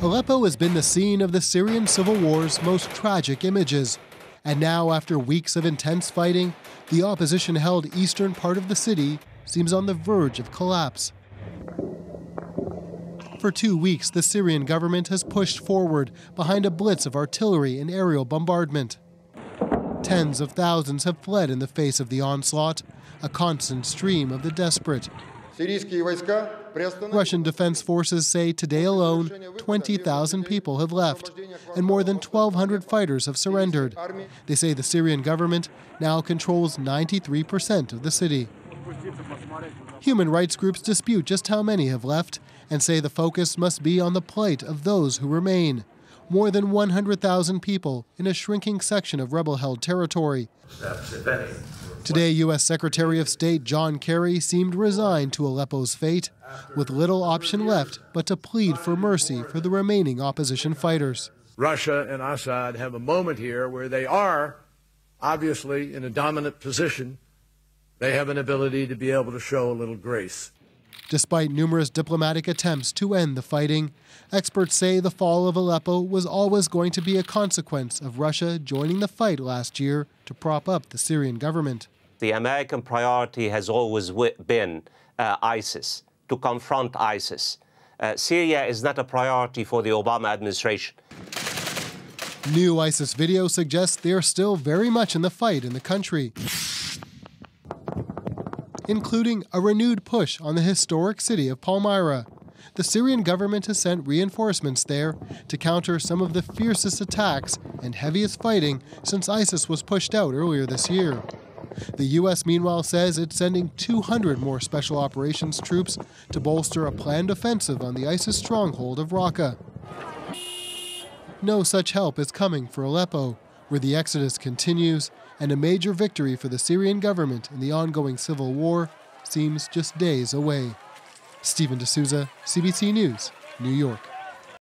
Aleppo has been the scene of the Syrian civil war's most tragic images. And now, after weeks of intense fighting, the opposition-held eastern part of the city seems on the verge of collapse. For 2 weeks, the Syrian government has pushed forward behind a blitz of artillery and aerial bombardment. Tens of thousands have fled in the face of the onslaught, a constant stream of the desperate. Russian defense forces say today alone, 20,000 people have left, and more than 1,200 fighters have surrendered. They say the Syrian government now controls 93% of the city. Human rights groups dispute just how many have left and say the focus must be on the plight of those who remain. More than 100,000 people in a shrinking section of rebel-held territory. Today, U.S. Secretary of State John Kerry seemed resigned to Aleppo's fate, with little option left but to plead for mercy for the remaining opposition fighters. Russia and Assad have a moment here where they are obviously in a dominant position. They have an ability to be able to show a little grace. Despite numerous diplomatic attempts to end the fighting, experts say the fall of Aleppo was always going to be a consequence of Russia joining the fight last year to prop up the Syrian government. The American priority has always been ISIS, to confront ISIS. Syria is not a priority for the Obama administration. New ISIS video suggests they are still very much in the fight in the country, including a renewed push on the historic city of Palmyra. The Syrian government has sent reinforcements there to counter some of the fiercest attacks and heaviest fighting since ISIS was pushed out earlier this year. The U.S., meanwhile, says it's sending 200 more special operations troops to bolster a planned offensive on the ISIS stronghold of Raqqa. No such help is coming for Aleppo, where the exodus continues and a major victory for the Syrian government in the ongoing civil war seems just days away. Stephen D'Souza, CBC News, New York.